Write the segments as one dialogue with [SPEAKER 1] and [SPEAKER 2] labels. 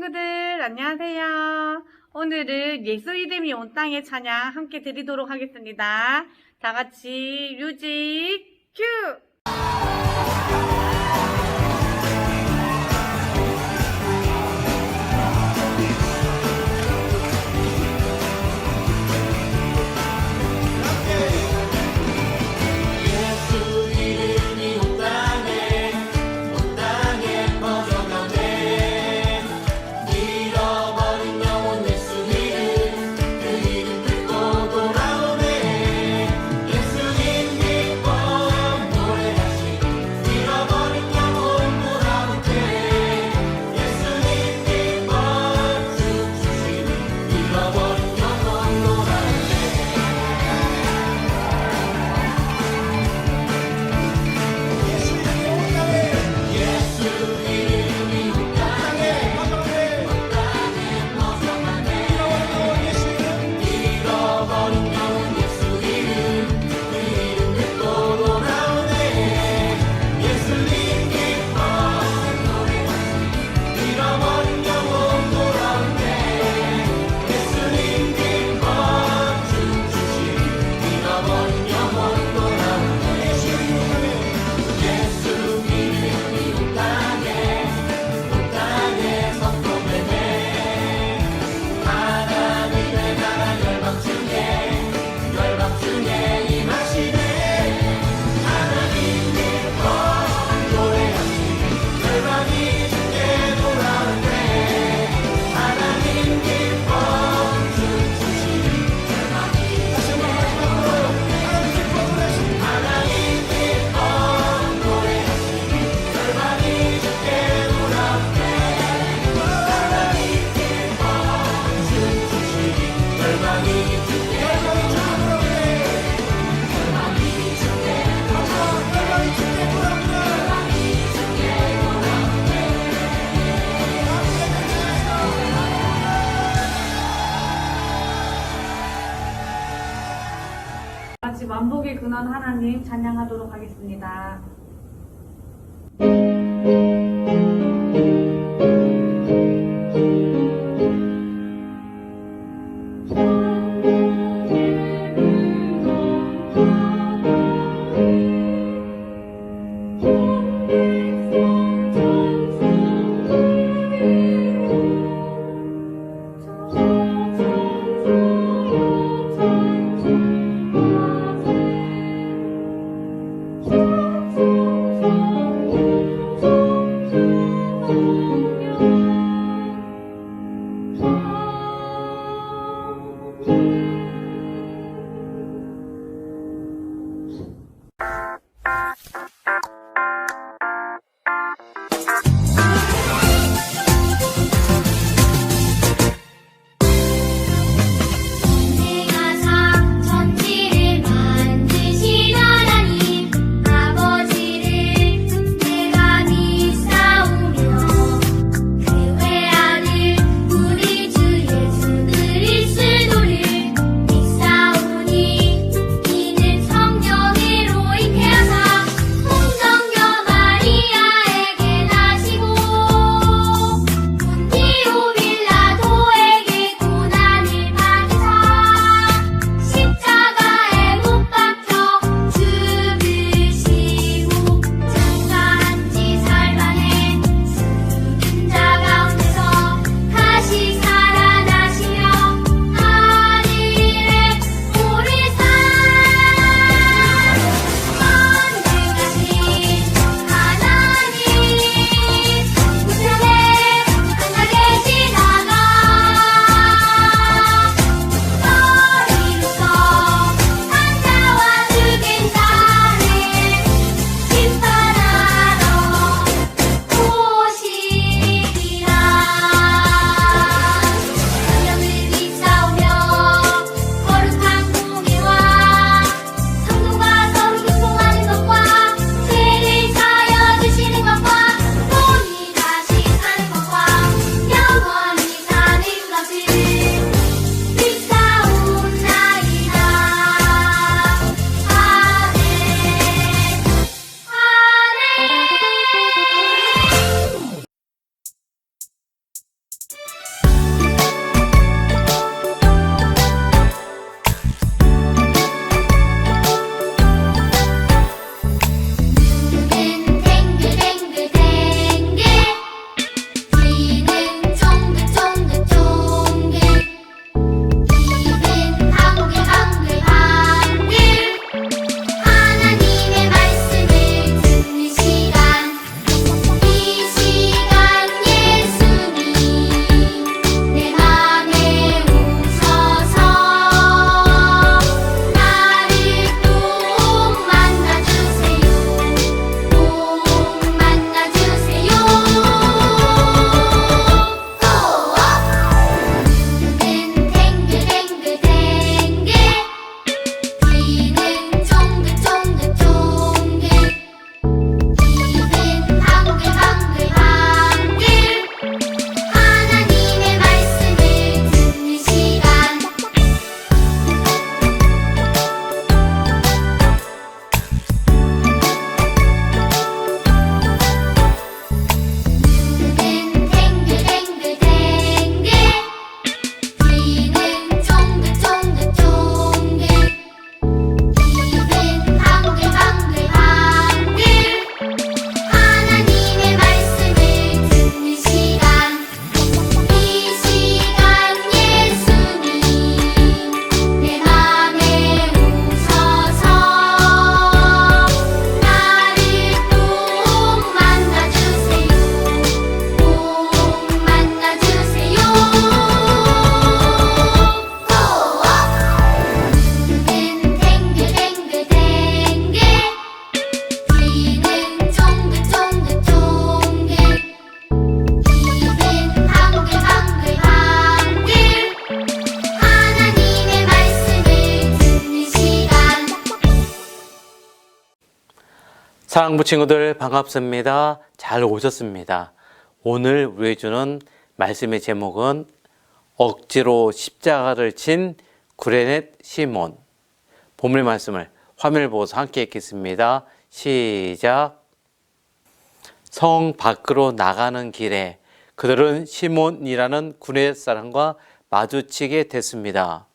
[SPEAKER 1] 친구들 안녕하세요. 오늘은 예수 이름이 온 땅의 찬양 함께 드리도록 하겠습니다. 다 같이 뮤직 큐! 같이 만복의 근원 하나님 찬양하도록 하겠습니다.
[SPEAKER 2] 사랑부 친구들 반갑습니다. 잘 오셨습니다. 오늘 우리 주는 말씀의 제목은 억지로 십자가를 진 구레넷 시몬. 본문의 말씀을 화면을 보고서 함께 읽겠습니다. 시작. 성 밖으로 나가는 길에 그들은 시몬이라는 구레넷 사람과 마주치게 됐습니다.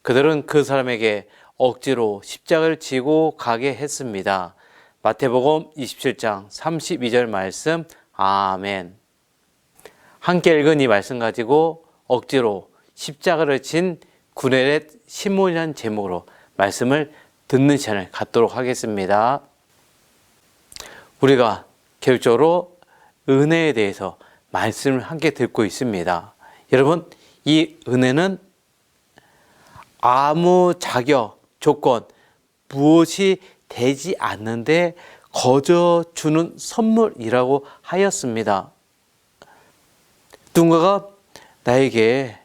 [SPEAKER 2] 그들은 그 사람에게 억지로 십자가를 지고 가게 했습니다. 마태복음 27장 32절 말씀. 아멘. 함께 읽은 이 말씀 가지고 억지로 십자가를 진 구레넷 시몬이라는 제목으로 말씀을 듣는 시간을 갖도록 하겠습니다. 우리가 계속적으로 은혜에 대해서 말씀을 함께 듣고 있습니다. 여러분, 이 은혜는 아무 자격, 조건, 무엇이 되지 않는데 거저 주는 선물이라고 하였습니다. 누군가가 나에게,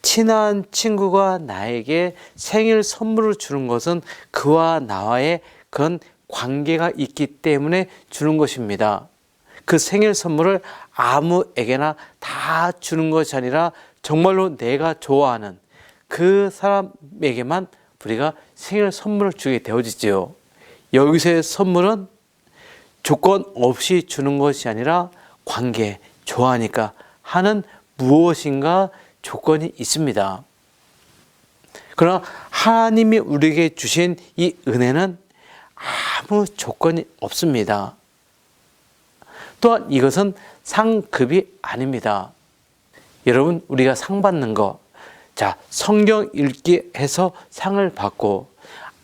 [SPEAKER 2] 친한 친구가 나에게 생일 선물을 주는 것은 그와 나와의 그런 관계가 있기 때문에 주는 것입니다. 그 생일 선물을 아무에게나 다 주는 것이 아니라 정말로 내가 좋아하는 그 사람에게만 우리가 생일 선물을 주게 되어지지요. 여기서의 선물은 조건 없이 주는 것이 아니라 관계, 좋아하니까 하는 무엇인가 조건이 있습니다. 그러나 하나님이 우리에게 주신 이 은혜는 아무 조건이 없습니다. 또한 이것은 상급이 아닙니다. 여러분, 우리가 상 받는 거, 자, 성경 읽기 해서 상을 받고,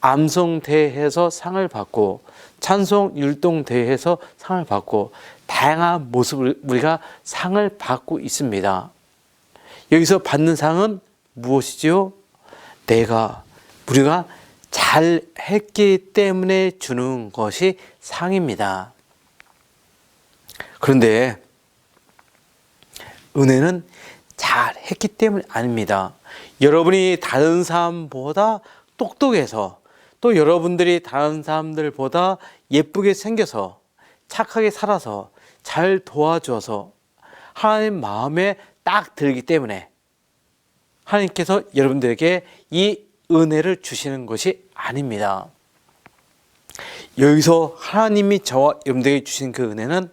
[SPEAKER 2] 암송대회에서 상을 받고, 찬송 율동대회에서 상을 받고, 다양한 모습을 우리가 상을 받고 있습니다. 여기서 받는 상은 무엇이지요? 우리가 잘 했기 때문에 주는 것이 상입니다. 그런데 은혜는 잘 했기 때문이 아닙니다. 여러분이 다른 사람보다 똑똑해서, 또 여러분들이 다른 사람들보다 예쁘게 생겨서, 착하게 살아서, 잘 도와줘서 하나님 마음에 딱 들기 때문에 하나님께서 여러분들에게 이 은혜를 주시는 것이 아닙니다. 여기서 하나님이 저와 여러분들에게 주신 그 은혜는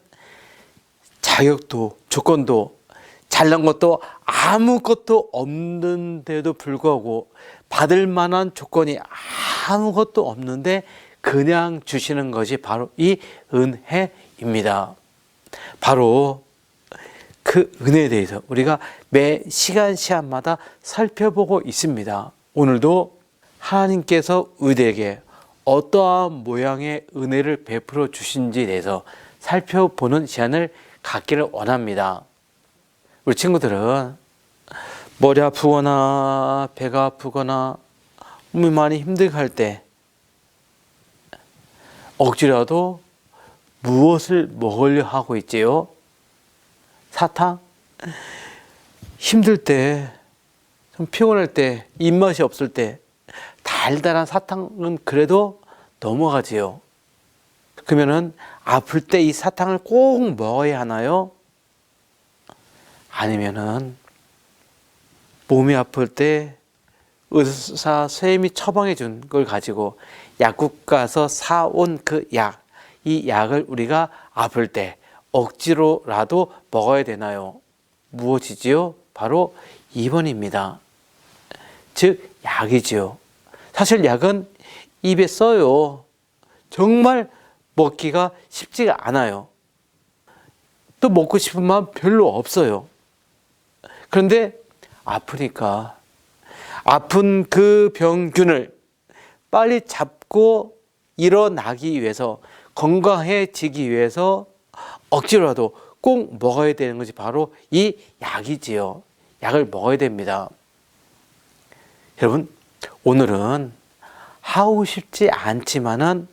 [SPEAKER 2] 자격도, 조건도, 잘난 것도 아무것도 없는데도 불구하고 받을 만한 조건이 아무것도 없는데 그냥 주시는 것이 바로 이 은혜입니다. 바로 그 은혜에 대해서 우리가 매 시간마다 살펴보고 있습니다. 오늘도 하나님께서 우리에게 어떠한 모양의 은혜를 베풀어 주신지에 대해서 살펴보는 시간을 갖기를 원합니다. 우리 친구들은 머리 아프거나 배가 아프거나 몸이 많이 힘들게 할 때 억지라도 무엇을 먹으려 하고 있지요? 사탕? 힘들 때, 좀 피곤할 때, 입맛이 없을 때 달달한 사탕은 그래도 넘어가지요. 그러면은 아플 때 이 사탕을 꼭 먹어야 하나요? 아니면은 몸이 아플 때 의사 선생님이 처방해 준 걸 가지고 약국 가서 사온 그 약, 이 약을 우리가 아플 때 억지로라도 먹어야 되나요? 무엇이지요? 바로 2번입니다. 즉 약이지요. 사실 약은 입에 써요. 정말 먹기가 쉽지가 않아요. 또 먹고 싶은 마음 별로 없어요. 그런데 아프니까 아픈 그 병균을 빨리 잡고 일어나기 위해서, 건강해지기 위해서 억지로라도 꼭 먹어야 되는 것이 바로 이 약이지요. 약을 먹어야 됩니다. 여러분, 오늘은 하고 싶지 않지만은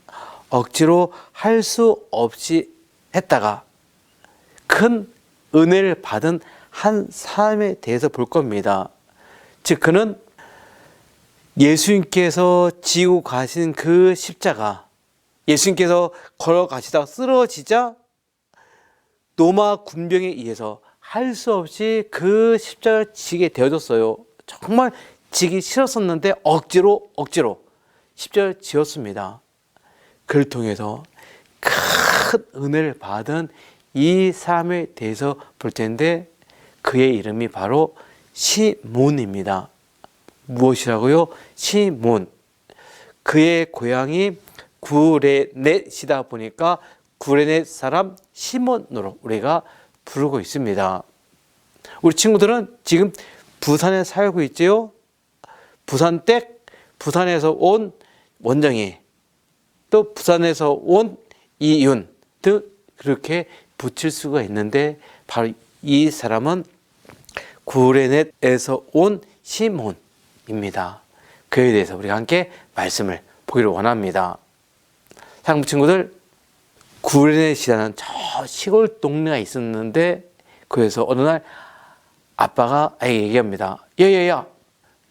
[SPEAKER 2] 억지로 할 수 없이 했다가 큰 은혜를 받은 한 사람에 대해서 볼 겁니다. 즉 그는 예수님께서 지고 가신 그 십자가, 예수님께서 걸어가시다가 쓰러지자 로마 군병에 의해서 할 수 없이 그 십자가를 지게 되어졌어요. 정말 지기 싫었었는데 억지로 십자가를 지었습니다. 그를 통해서 큰 은혜를 받은 이 사람에 대해서 볼 텐데 그의 이름이 바로 시몬입니다. 무엇이라고요? 시몬. 그의 고향이 구레넷이다 보니까 구레넷 사람 시몬으로 우리가 부르고 있습니다. 우리 친구들은 지금 부산에 살고 있지요? 부산에서 온 원정이, 또 부산에서 온 이윤 등 그렇게 붙일 수가 있는데 바로 이 사람은 구레넷에서 온 시몬입니다. 그에 대해서 우리가 함께 말씀을 보기를 원합니다. 사랑하는 친구들, 구레넷이라는 저 시골 동네가 있었는데 그래서 어느 날 아빠가 아이에게 얘기합니다. 야야야,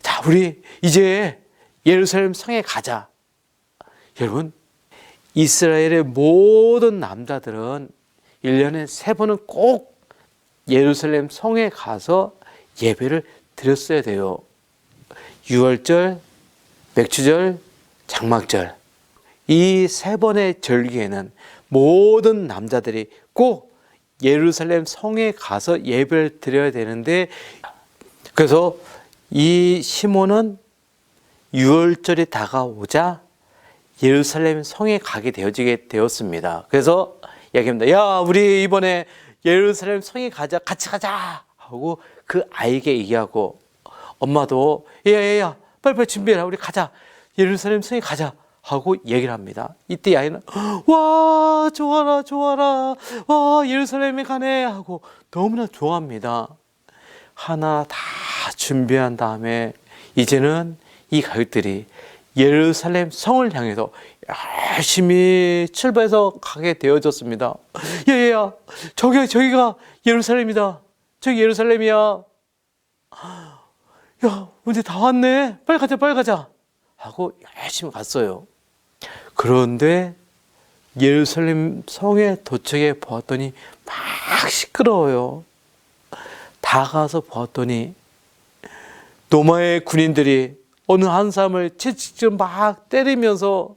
[SPEAKER 2] 자 우리 이제 예루살렘 성에 가자. 여러분, 이스라엘의 모든 남자들은 1년에 3번은 꼭 예루살렘 성에 가서 예배를 드렸어야 돼요. 유월절, 맥주절, 장막절, 이 3번의 절기에는 모든 남자들이 꼭 예루살렘 성에 가서 예배를 드려야 되는데, 그래서 이 시몬은 유월절이 다가오자 예루살렘 성에 가게 되었습니다. 그래서 얘기합니다. 야, 우리 이번에 예루살렘 성에 가자, 같이 가자 하고 그 아이에게 얘기하고, 엄마도 야야야 빨리빨리 준비해라, 우리 가자, 예루살렘 성에 가자 하고 얘기를 합니다. 이때 아이는 와 좋아라 와 예루살렘에 가네 하고 너무나 좋아합니다. 하나 다 준비한 다음에 이제는 이 가족들이 예루살렘 성을 향해서 열심히 출발해서 가게 되어졌습니다. 야야야, 저기가 예루살렘이다. 저기 예루살렘이야. 야, 이제 다 왔네. 빨리 가자 하고 열심히 갔어요. 그런데 예루살렘 성에 도착해 보았더니 막 시끄러워요. 다 가서 보았더니 로마의 군인들이 어느 한 사람을 채찍질 막 때리면서,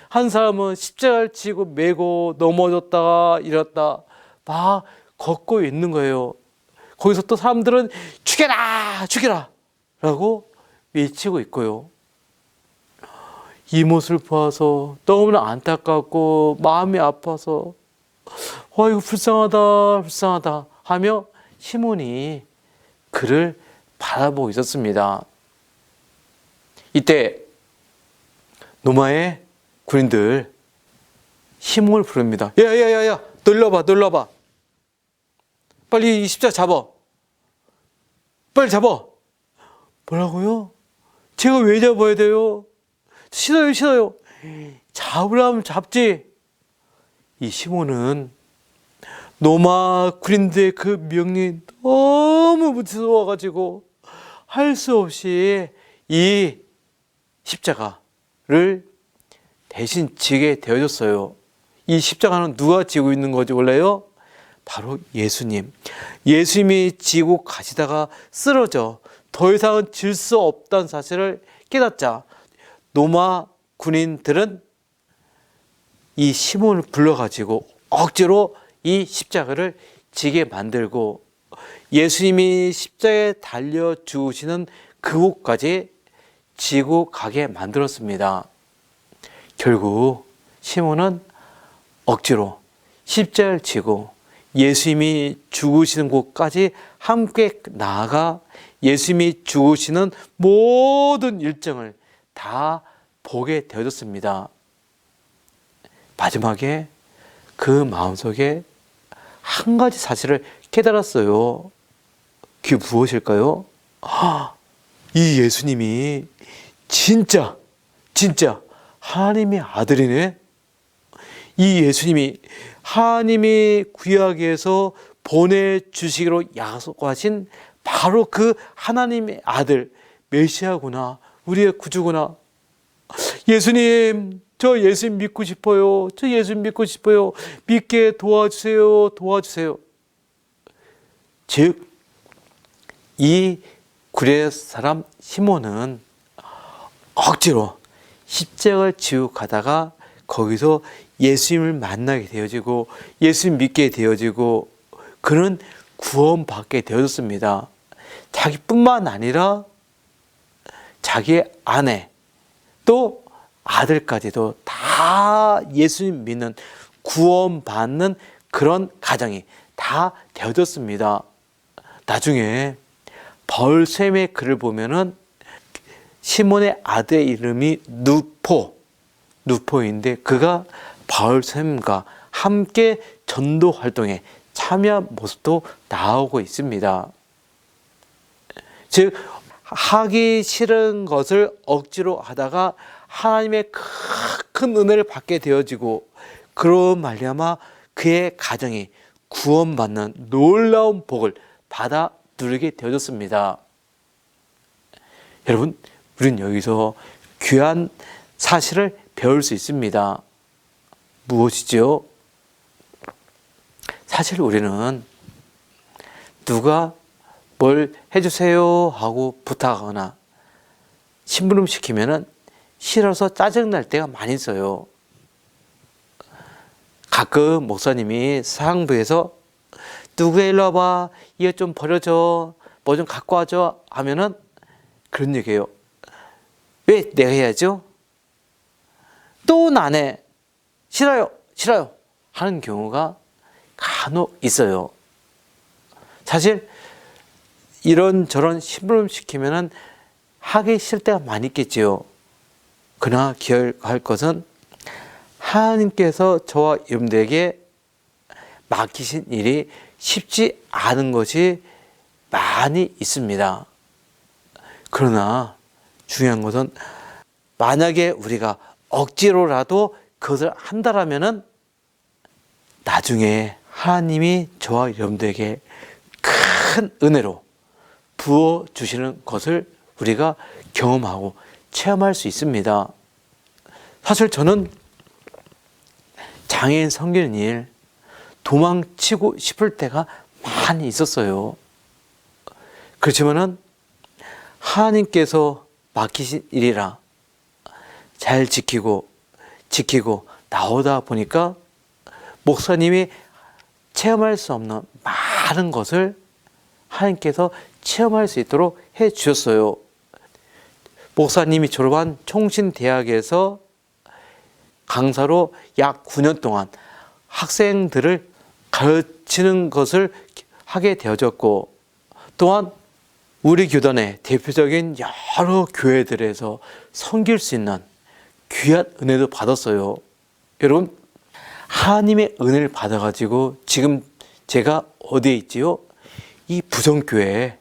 [SPEAKER 2] 한 사람은 십자가를 지고 메고 넘어졌다가 일었다 막 걷고 있는 거예요. 거기서 또 사람들은 죽여라 라고 외치고 있고요. 이 모습을 보아서 너무나 안타깝고 마음이 아파서 이거 불쌍하다 하며 시몬이 그를 바라보고 있었습니다. 이때 로마의 군인들 시몬을 부릅니다. 야야야야, 너 일로 와봐. 빨리 이 십자가 잡아. 빨리 잡아. 뭐라고요? 제가 왜 잡아야 돼요? 싫어요. 잡으라면 잡지. 이 시몬은 로마 군인들의 그 명령이 너무 무서워가지고 할 수 없이 이 십자가를 대신 지게 되어졌어요. 이 십자가는 누가 지고 있는 거지 원래요? 바로 예수님이 지고 가시다가 쓰러져 더 이상은 질 수 없다는 사실을 깨닫자 로마 군인들은 이 시몬을 불러가지고 억지로 이 십자가를 지게 만들고 예수님이 십자가에 달려 죽으시는 그곳까지 지고 가게 만들었습니다. 결국 시몬은 억지로 십자가를 지고 예수님이 죽으시는 곳까지 함께 나아가 예수님이 죽으시는 모든 일정을 다 보게 되어졌습니다. 마지막에 그 마음속에 한 가지 사실을 깨달았어요. 그게 무엇일까요? 이 예수님이 진짜 하나님의 아들이네. 이 예수님이 하나님이 구약에서 보내주시기로 약속하신 바로 그 하나님의 아들 메시아구나, 우리의 구주구나. 예수님, 저 예수 믿고 싶어요. 저 예수 믿고 싶어요. 믿게 도와주세요. 도와주세요. 즉, 이 구레 사람 시몬은 억지로 십자가를 지고 가다가 거기서 예수님을 만나게 되어지고 예수 믿게 되어지고 그는 구원받게 되어졌습니다. 자기뿐만 아니라 자기의 아내 또 아들까지도 다 예수님 믿는 구원받는 그런 가정이 다 되어졌습니다. 나중에 바울샘의 글을 보면은 시몬의 아들의 이름이 누포인데 그가 바울샘과 함께 전도 활동에 참여한 모습도 나오고 있습니다. 즉 하기 싫은 것을 억지로 하다가 하나님의 큰 은혜를 받게 되어지고 그로 말미암아 그의 가정이 구원받는 놀라운 복을 받아 누리게 되어졌습니다. 여러분, 우리는 여기서 귀한 사실을 배울 수 있습니다. 무엇이죠? 사실 우리는 누가 뭘 해주세요 하고 부탁하거나 심부름 시키면은 싫어서 짜증날 때가 많이 있어요. 가끔 목사님이 사항부에서 누구 일로 와봐, 이거 좀 버려줘, 뭐 좀 갖고 와줘 하면은 그런 얘기예요. 왜 내가 해야죠? 또 안 해. 싫어요 하는 경우가 간혹 있어요. 사실 이런저런 심부름 시키면은 하기 싫을 때가 많이 있겠지요. 그러나 기억할 것은 하나님께서 저와 여러분들에게 맡기신 일이 쉽지 않은 것이 많이 있습니다. 그러나 중요한 것은 만약에 우리가 억지로라도 그것을 한다라면은 나중에 하나님이 저와 여러분들에게 큰 은혜로 부어주시는 것을 우리가 경험하고 체험할 수 있습니다. 사실 저는 장애인 섬기는 일 도망치고 싶을 때가 많이 있었어요. 그렇지만은 하나님께서 맡기신 일이라 잘 지키고 나오다 보니까 목사님이 체험할 수 없는 많은 것을 하나님께서 체험할 수 있도록 해 주셨어요. 목사님이 졸업한 총신대학에서 강사로 약 9년 동안 학생들을 가르치는 것을 하게 되어졌고, 또한 우리 교단의 대표적인 여러 교회들에서 섬길 수 있는 귀한 은혜도 받았어요. 여러분, 하나님의 은혜를 받아가지고 지금 제가 어디에 있지요? 이 부정교회,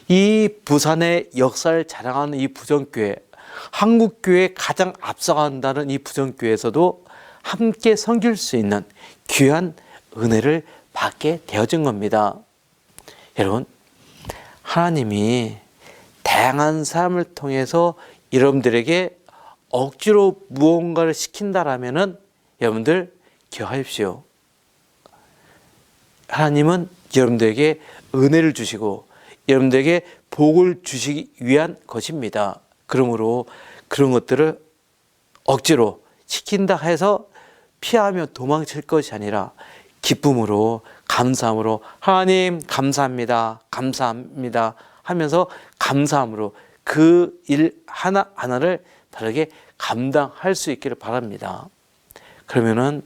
[SPEAKER 2] 이 부산의 역사를 자랑하는 이 부정교회, 한국교회에 가장 앞서간다는 이 부정교회에서도 함께 섬길 수 있는 귀한 은혜를 받게 되어진 겁니다. 여러분, 하나님이 다양한 사람을 통해서 여러분들에게 억지로 무언가를 시킨다라면은 여러분들 기억하십시오. 하나님은 여러분들에게 은혜를 주시고 여러분들에게 복을 주시기 위한 것입니다. 그러므로 그런 것들을 억지로 시킨다 해서 피하며 도망칠 것이 아니라 기쁨으로 감사함으로 하나님 감사합니다. 감사합니다 하면서 감사함으로 그 일 하나하나를 다르게 감당할 수 있기를 바랍니다. 그러면은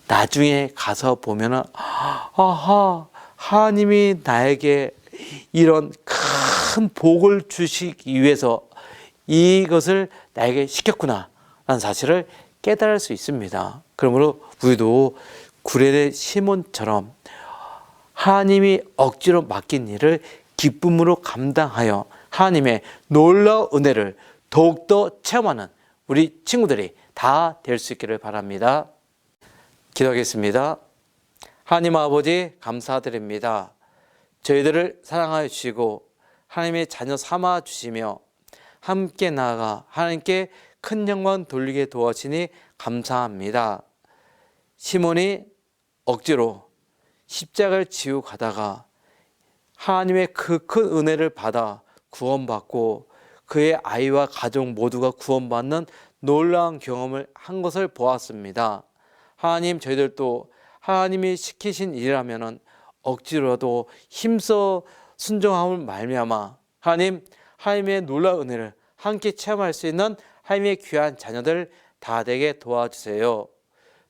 [SPEAKER 2] 나중에 가서 보면은 아하, 하나님이 나에게 이런 큰 복을 주시기 위해서 이것을 나에게 시켰구나 라는 사실을 깨달을 수 있습니다. 그러므로 우리도 구레네 시몬처럼 하나님이 억지로 맡긴 일을 기쁨으로 감당하여 하나님의 놀라운 은혜를 더욱더 체험하는 우리 친구들이 다 될 수 있기를 바랍니다. 기도하겠습니다. 하나님 아버지 감사드립니다. 저희들을 사랑하여 주시고 하나님의 자녀 삼아 주시며 함께 나아가 하나님께 큰 영광 돌리게 도와주니 감사합니다. 시몬이 억지로 십자가를 지고 가다가 하나님의 그 큰 은혜를 받아 구원받고 그의 아이와 가족 모두가 구원받는 놀라운 경험을 한 것을 보았습니다. 하나님, 저희들도 하나님이 시키신 일이라면 억지로라도 힘써 순종함을 말미암아 하나님의 놀라운 은혜를 함께 체험할 수 있는 하나님의 귀한 자녀들 다 되게 도와주세요.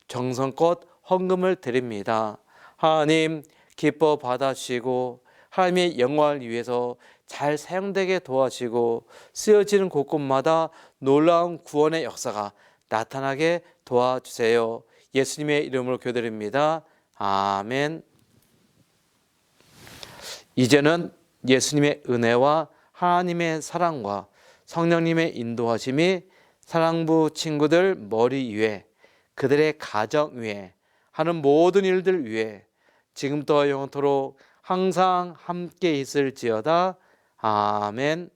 [SPEAKER 2] 정성껏 헌금을 드립니다. 하나님, 기뻐 받아주시고 하나님의 영광을 위해서 잘 사용되게 도와주시고 쓰여지는 곳곳마다 놀라운 구원의 역사가 나타나게 도와주세요. 예수님의 이름으로 기도드립니다. 아멘. 이제는 예수님의 은혜와 하나님의 사랑과 성령님의 인도하심이 사랑부 친구들 머리 위에, 그들의 가정 위에, 하는 모든 일들 위에 지금부터 영원토록 항상 함께 있을지어다. 아멘.